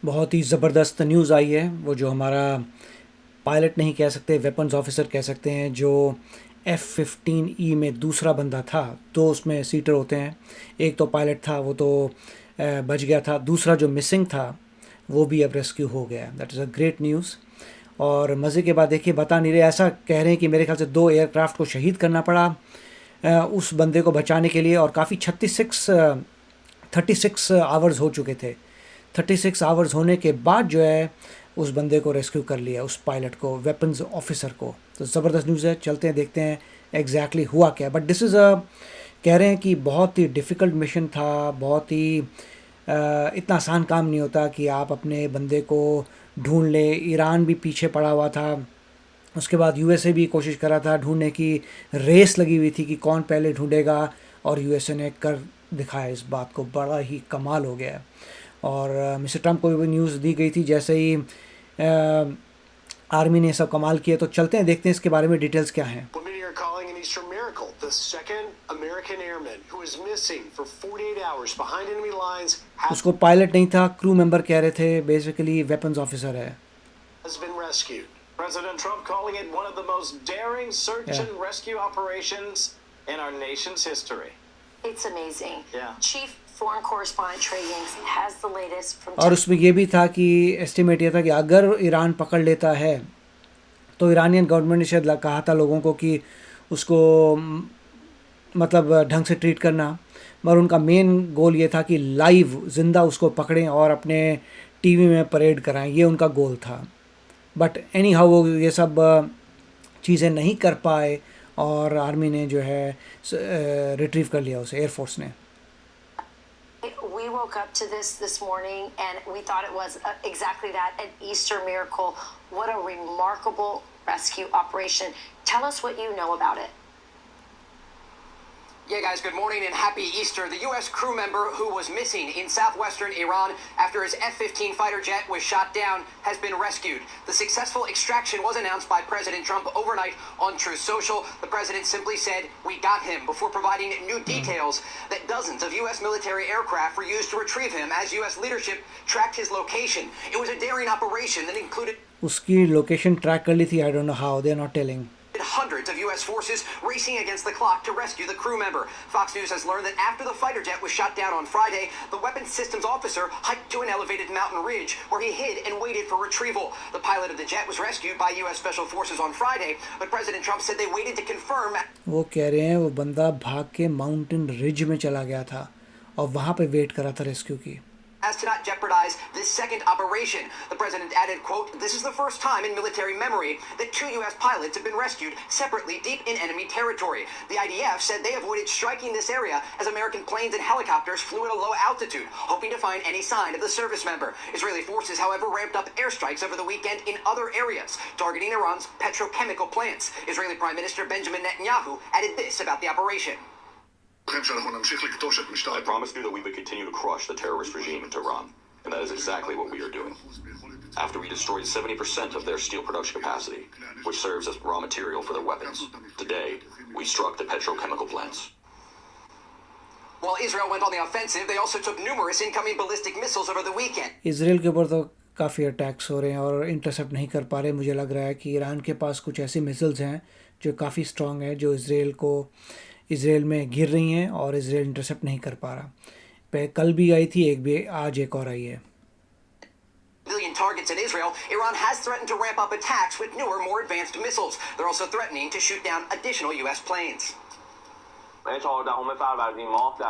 बहुत ही ज़बरदस्त न्यूज़ आई है। वो जो हमारा पायलट नहीं कह सकते, वेपन्स ऑफिसर कह सकते हैं, जो F-15E में दूसरा बंदा था। तो उसमें सीटर होते हैं, एक तो पायलट था, वो तो बच गया था। दूसरा जो मिसिंग था वो भी अब रेस्क्यू हो गया। That is a great news. और मज़े के बाद देखिए, बता नहीं रहे, ऐसा कह रहे हैं कि मेरे ख्याल से 2 एयरक्राफ्ट को शहीद करना पड़ा उस बंदे को बचाने के लिए। और काफ़ी 36 आवर्स हो चुके थे। 36 आवर्स होने के बाद जो है उस बंदे को रेस्क्यू कर लिया, उस पायलट को, वेपन्स ऑफिसर को। तो ज़बरदस्त न्यूज़ है। चलते हैं, देखते हैं एग्जैक्टली हुआ क्या। बट दिस इज़ अ, कह रहे हैं कि बहुत ही डिफ़िकल्ट मिशन था। बहुत ही इतना आसान काम नहीं होता कि आप अपने बंदे को ढूंढ लें। ईरान भी पीछे पड़ा हुआ था। उसके बाद यूएसए भी कोशिश कर रहा था ढूंढने की। रेस लगी हुई थी कि कौन पहले ढूंढेगा, और यूएसए ने कर दिखाया इस बात को। बड़ा ही कमाल हो गया है। और मिस्टर ट्रम्प को भी न्यूज़ दी गई थी जैसे ही आर्मी ने सब कमाल किया। तो चलते हैं, देखते हैं इसके बारे में डिटेल्स क्या हैं। Calling an Easter miracle, the second American airman who is missing for 48 hours behind enemy lines उसको पायलट नहीं था, क्रू मेंबर कह रहे थे, बेसिकली वेपन्स ऑफिसर है। has been rescued. President Trump calling it one of the most daring search and rescue operations in our nation's history. It's amazing. Yeah. Chief Foreign Correspondent Trey Yingst has the latest from. और उसमें ये भी था कि estimate ये था कि अगर ईरान पकड़ लेता है तो ईरानियन गवर्नमेंट ने शायद कहा था लोगों को कि उसको मतलब ढंग से ट्रीट करना। मगर उनका मेन गोल ये था कि लाइव ज़िंदा उसको पकड़ें और अपने टीवी में परेड कराएं। ये उनका गोल था। बट एनी हाउ वो ये सब चीज़ें नहीं कर पाए, और आर्मी ने जो है रिट्रीव कर लिया उसे, एयरफोर्स ने। We woke up to this morning and we thought it was exactly that, an Easter miracle. What a remarkable rescue operation. Tell us what you know about it. Yeah, guys, good morning and happy Easter. The U.S. crew member who was missing in southwestern Iran after his F-15 fighter jet was shot down has been rescued. The successful extraction was announced by President Trump overnight on Truth Social. The president simply said, "We got him," before providing new details that dozens of U.S. military aircraft were used to retrieve him as U.S. leadership tracked his location. It was a daring operation that included उसकी location track कर ली थी। I don't know how, they are not telling. hundreds of U.S. forces racing against the clock to rescue the crew member. Fox News has learned that after the fighter jet was shot down on Friday, the weapons systems officer hiked to an elevated mountain ridge where he hid and waited for retrieval. The pilot of the jet was rescued by U.S. Special Forces on Friday, but President Trump said they waited to confirm. वो कह रहे हैं वो बंदा भाग के mountain ridge में चला गया था और वहाँ पे वेट करा था रेस्क्यू की। As to not jeopardize this second operation. The president added, quote, "This is the first time in military memory that 2 U.S. pilots have been rescued separately deep in enemy territory." The IDF said they avoided striking this area as American planes and helicopters flew at a low altitude, hoping to find any sign of the service member. Israeli forces, however, ramped up airstrikes over the weekend in other areas, targeting Iran's petrochemical plants. Israeli Prime Minister Benjamin Netanyahu added this about the operation. I promised you that we would continue to crush the terrorist regime in Tehran, and that is exactly what we are doing. After we destroyed 70% of their steel production capacity, which serves as raw material for their weapons, today we struck the petrochemical plants. While Israel went on the offensive, they also took numerous incoming ballistic missiles over the weekend. Israel के ऊपर तो काफ़ी attacks हो रहे हैं और intercept नहीं कर पा रहे। मुझे लग रहा है कि ईरान के पास कुछ ऐसी मिसाइल्स हैं जो काफ़ी स्ट्रॉन्ग है, जो इसराइल में गिर रही हैं और इसराइल इंटरसेप्ट नहीं कर पा रहा। कल भी आई थी एक भी, आज एक और आई है। Civilian targets in Israel, Iran has threatened to ramp up attacks with newer, more advanced missiles. They're also threatening to shoot down additional U.S. planes.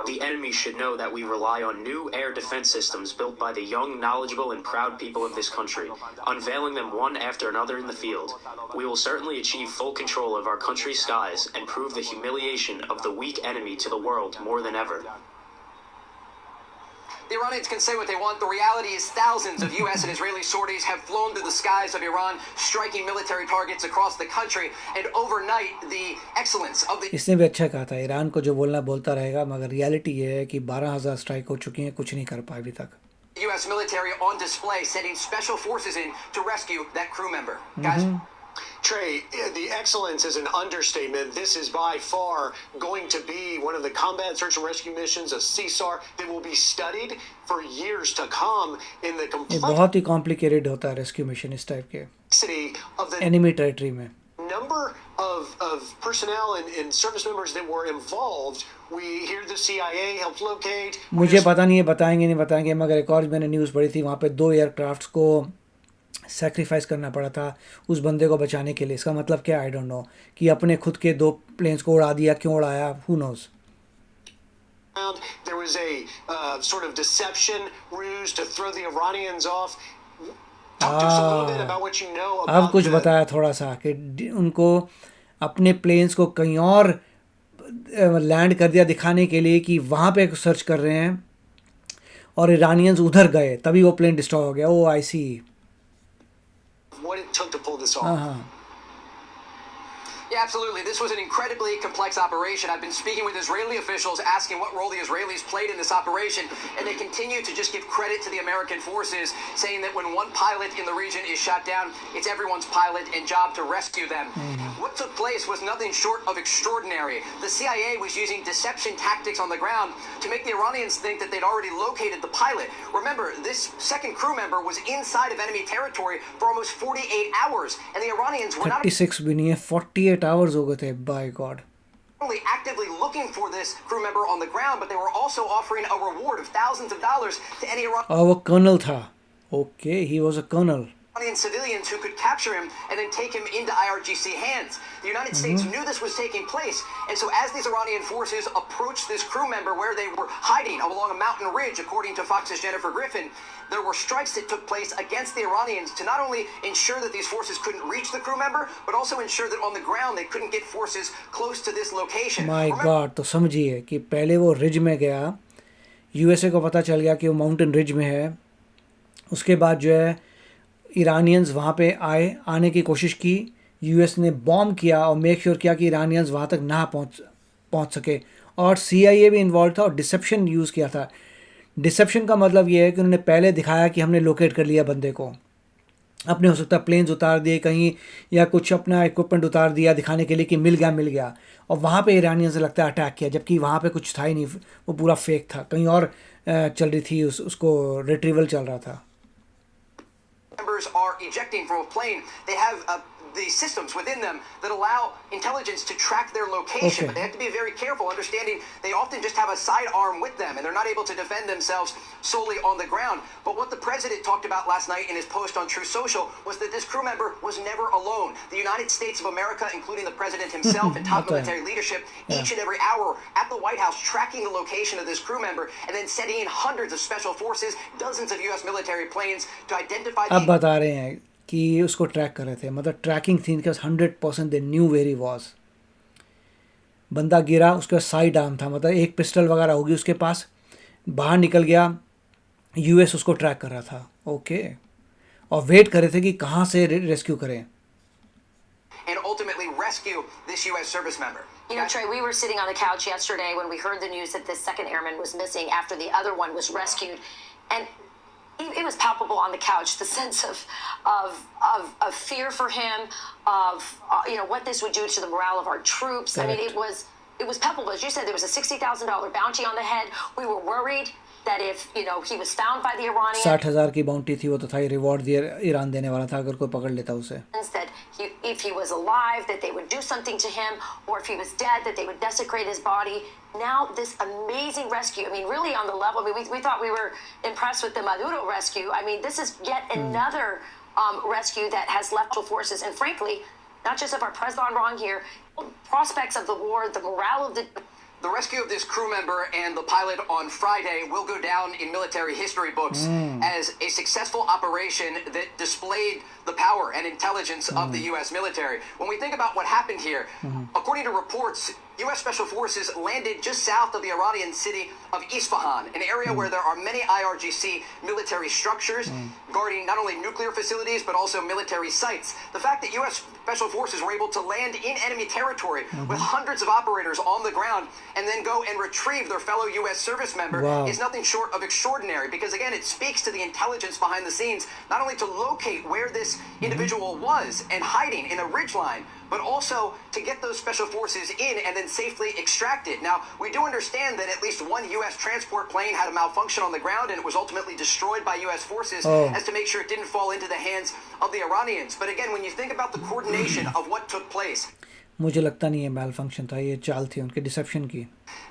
The enemy should know that we rely on new air defense systems built by the young, knowledgeable, and proud people of this country, unveiling them one after another in the field. We will certainly achieve full control of our country's skies and prove the humiliation of the weak enemy to the world more than ever. The Iranians can say what they want. The reality is thousands of U.S. and Israeli sorties have flown through the skies of Iran, striking military targets across the country. And overnight, the excellence of the... इसने भी अच्छा कहा था, Iran को जो बोलना बोलता रहेगा, मगर रियलिटी ये है कि 12,000 स्ट्राइक हो चुकी हैं, कुछ नहीं कर पाए अभी तक। U.S. military on display, sending special forces in to rescue that crew member. Guys? Trey, the excellence is an understatement. This is by far going to be one of the combat search and rescue missions, a CSAR, that will be studied for years to come in the ये बहुत ही complicated होता है rescue mission इस type के complexity of the enemy territory में. number of personnel and service members that were involved. We hear the CIA helped locate. मुझे पता नहीं है बताएंगे नहीं बताएंगे, मगर एक और मैंने न्यूज़ पढ़ी थी, वहाँ पे 2 एयरक्राफ्ट्स को सेक्रीफाइस करना पड़ा था उस बंदे को बचाने के लिए. इसका मतलब क्या, आई डोंट नो, कि अपने खुद के 2 प्लेन्स को उड़ा दिया, क्यों उड़ाया, who knows. There was a sort of deception ruse to throw the Iranians off. Talk to us a little bit about what you know about अब कुछ बताया थोड़ा सा कि उनको अपने प्लेन्स को कहीं और लैंड कर दिया दिखाने के लिए कि वहाँ पे सर्च कर रहे हैं, और ईरानियंस उधर गए तभी वो प्लेन डिस्ट्रॉय हो गया. ओ आई सी. what it took to pull this off. हाँ. Yeah, absolutely. This was an incredibly complex operation. I've been speaking with Israeli officials asking what role the Israelis played in this operation, and they continue to just give credit to the American forces, saying that when one pilot in the region is shot down, it's everyone's pilot and job to rescue them. What took place was nothing short of extraordinary. The CIA was using deception tactics on the ground to make the Iranians think that they'd already located the pilot. Remember, this second crew member was inside of enemy territory for almost 48 hours, and the Iranians were not 36 भी नहीं है, 48 hours हो गए थे. By God. only actively looking for this crew member on the ground, but they were also offering a reward of thousands of dollars to any और वो colonel था. Okay, he was a colonel. Iranian civilians who could capture him and then take him into IRGC hands. The United States knew this was taking place, and so as these Iranian forces approached this crew member where they were hiding along a mountain ridge, according to Fox's Jennifer Griffin, there were strikes that took place against the Iranians to not only ensure that these forces couldn't reach the crew member, but also ensure that on the ground they couldn't get forces close to this location. My God. तो समझिए कि पहले वो ridge में गया, USA को पता चल गया कि वो माउंटेन रिज में है. उसके बाद जो है ईरानियंस वहाँ पे आने की कोशिश की. यूएस ने बॉम्ब किया और मेक श्योर किया कि ईरानियंस वहाँ तक ना पहुँच सके. और सीआईए भी इन्वॉल्व था और डिसेप्शन यूज़ किया था. डिसेप्शन का मतलब ये है कि उन्होंने पहले दिखाया कि हमने लोकेट कर लिया बंदे को. अपने हो सकता है प्लेन्स उतार दिए कहीं, या कुछ अपना इक्विपमेंट उतार दिया दिखाने के लिए कि मिल गया, और वहाँ पे ईरानियंस से लगता है अटैक किया, जबकि वहाँ पे कुछ था ही नहीं. वो पूरा फेक था, कहीं और चल रही थी, उसको रिट्रीवल चल रहा था. Members are ejecting from a plane. They have the systems within them that allow intelligence to track their location, but they have to be very careful, understanding they often just have a sidearm with them, and they're not able to defend themselves solely on the ground. But what the president talked about last night in his post on True Social was that this crew member was never alone. The United States of America, including the president himself and top military leadership, each and every hour at the White House tracking the location of this crew member, and then sending in hundreds of special forces, dozens of U.S. military planes to identify अब बता रहे हैं कि उसको track कर रहे थे. मतलब ट्रैकिंग थी इनके पास 100%. They knew where he was. बंदा गिरा, उसके पास साइड आर्म था, मतलब एक पिस्टल वगैरह होगी उसके पास. बाहर निकल गया, यूएस उसको ट्रैक कर रहा था. ओके. और वेट कर रहे थे कि कहाँ से रेस्क्यू करें. and ultimately rescue this U.S. service member. You know, Trey, we were sitting on the couch yesterday when we heard the news that this second airman was missing after the other one was rescued, and it was palpable on the couch, the sense of fear for him, of you know what this would do to the morale of our troops. I mean, it was palpable. As you said, there was a $60,000 bounty on the head. We were worried that if you know he was found by the Iranians, 60,000 की bounty थी, वो तो था ही, reward दिया Iran देने वाला था अगर कोई पकड़ लेता उसे. that if he was alive, that they would do something to him, or if he was dead, that they would desecrate his body. Now this amazing rescue, I mean, really on the level, I mean, we thought we were impressed with the Maduro rescue. I mean, this is yet another rescue that has left forces, and frankly, not just of our president wrong here, prospects of the war, the morale of The rescue of this crew member and the pilot on Friday will go down in military history books as a successful operation that displayed the power and intelligence of the U.S. military. When we think about what happened here, according to reports, U.S. Special Forces landed just south of the Iranian city of Isfahan, an area where there are many IRGC military structures guarding not only nuclear facilities but also military sites. The fact that U.S. Special Forces were able to land in enemy territory with hundreds of operators on the ground and then go and retrieve their fellow U.S. service member is nothing short of extraordinary, because again, it speaks to the intelligence behind the scenes, not only to locate where this individual was and hiding in a ridgeline, but also to get those special forces in and then safely extracted. Now, we do understand that at least one U.S. transport plane had a malfunction on the ground, and it was ultimately destroyed by U.S. forces as to make sure it didn't fall into the hands of the Iranians. But again, when you think about the coordination of what took place, मुझे लगता नहीं है मैल function था, ये चाल थी उनके dissipation की.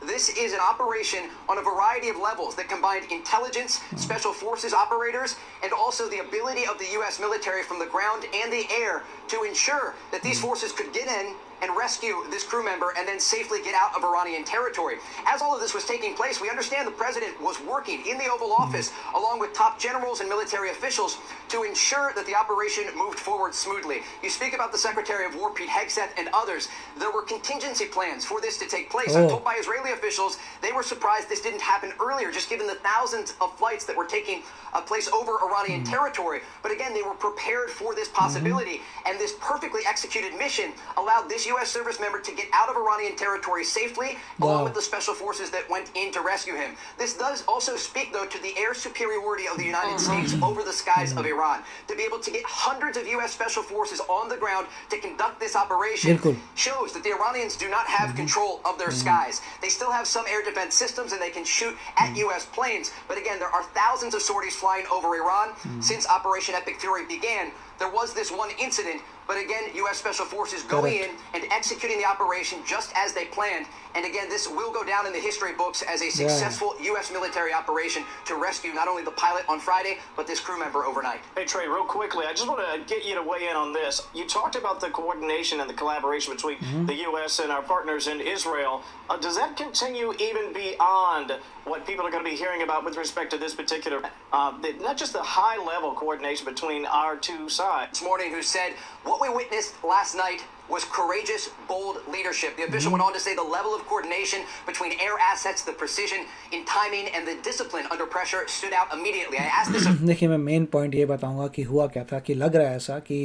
this is an operation on a variety of levels that combined intelligence, special forces operators, and also the ability of the U.S. military from the ground and the air to ensure that these forces could get in and rescue this crew member and then safely get out of Iranian territory. As all of this was taking place, we understand the president was working in the Oval Office along with top generals and military officials to ensure that the operation moved forward smoothly. You speak about the Secretary of War, Pete Hegseth, and others. There were contingency plans for this to take place. I'm told by Israeli officials they were surprised this didn't happen earlier, just given the thousands of flights that were taking place over Iranian territory. But again, they were prepared for this possibility, and this perfectly executed mission allowed this U.S. service member to get out of Iranian territory safely, along with the special forces that went in to rescue him. This does also speak, though, to the air superiority of the United States over the skies of Iran. To be able to get hundreds of U.S. special forces on the ground to conduct this operation shows that the Iranians do not have control of their skies. They still have some air defense systems, and they can shoot at U.S. planes. But again, there are thousands of sorties flying over Iran since Operation Epic Fury began. There was this one incident, but again, U.S. Special Forces going in and executing the operation just as they planned. And again, this will go down in the history books as a successful U.S. military operation to rescue not only the pilot on Friday, but this crew member overnight. Hey, Trey, real quickly, I just want to get you to weigh in on this. You talked about the coordination and the collaboration between the U.S. and our partners in Israel. Does that continue even beyond what people are going to be hearing about with respect to this particular, not just the high-level coordination between our two sides? This morning, who said, what we witnessed last night was courageous, bold leadership. The official went on to say the level of coordination between air assets, the precision in timing, and the discipline under pressure stood out immediately. I asked this. देखिए, मैं main point ये बताऊंगा कि हुआ क्या था, कि लग रहा है ऐसा कि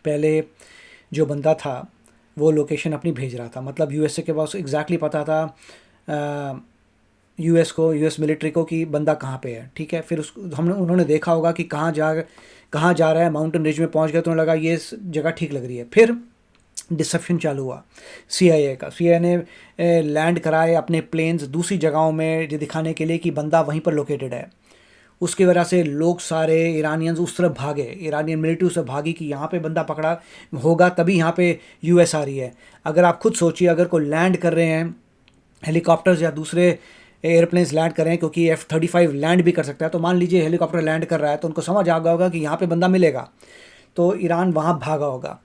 पहले जो बंदा था वो लोकेशन अपनी भेज रहा था, मतलब यूएसए के पास एग्जैक्टली पता था यूएस मिलिट्री को कि बंदा कहाँ पे है, ठीक है. फिर उन्होंने देखा होगा कि कहाँ जा रहा है, माउंटेन रिज में पहुँच गया तो उन्हें लगा ये जगह ठीक लग रही है. फिर डिसेप्शन चालू हुआ CIA ने लैंड कराए अपने प्लेन्स दूसरी जगहों में ये दिखाने के लिए कि बंदा वहीं पर लोकेटेड है. उसकी वजह से लोग सारे इरानियंस उस तरफ भागे, इरानियन मिलिट्री उस तरफ भागी कि यहाँ पे बंदा पकड़ा होगा तभी यहाँ पे US आ रही है. अगर आप खुद सोचिए, अगर कोई लैंड कर रहे हैं हेलीकॉप्टर्स या दूसरे एयरप्लेन्स लैंड कर रहे हैं, क्योंकि F-35 लैंड भी कर सकता है, तो मान लीजिए हेलीकॉप्टर लैंड कर रहा है तो उनको समझ आ गया होगा कि यहाँ पे बंदा मिलेगा, तो ईरान वहाँ भागा होगा,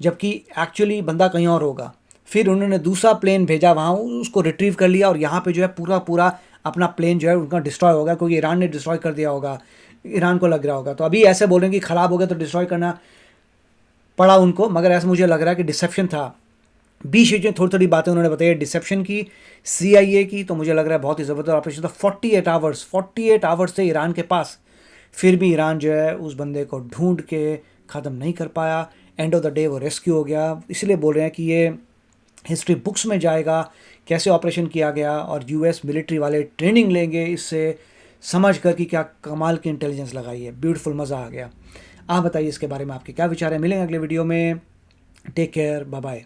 जबकि एक्चुअली बंदा कहीं और होगा. फिर उन्होंने दूसरा प्लेन भेजा, वहाँ उसको रिट्रीव कर लिया, और यहाँ पे जो है पूरा अपना प्लेन जो है उनका डिस्ट्रॉय होगा, क्योंकि ईरान ने डिस्ट्रॉय कर दिया होगा, ईरान को लग रहा होगा. तो अभी ऐसे बोल रहे हैं कि ख़राब हो गया तो डिस्ट्रॉय करना पड़ा उनको, मगर ऐसा मुझे लग रहा है कि डिसेप्शन था. 20 चीज़ें थोड़ी बातें उन्होंने बताई डिसेप्शन की, CIA की, तो मुझे लग रहा है बहुत ही ज़बरदस्त ऑपरेशन था. 48 आवर्स थे ईरान के पास, फिर भी ईरान जो है उस बंदे को ढूंढ के ख़त्म नहीं कर पाया. एंड ऑफ द डे वो रेस्क्यू हो गया. इसलिए बोल रहे हैं कि ये हिस्ट्री बुक्स में जाएगा कैसे ऑपरेशन किया गया, और US मिलिट्री वाले ट्रेनिंग लेंगे इससे समझ कर कि क्या कमाल की इंटेलिजेंस लगाई है. ब्यूटीफुल, मज़ा आ गया. आप बताइए इसके बारे में आपके क्या विचार है. मिलेंगे अगले वीडियो में. Take care, bye bye.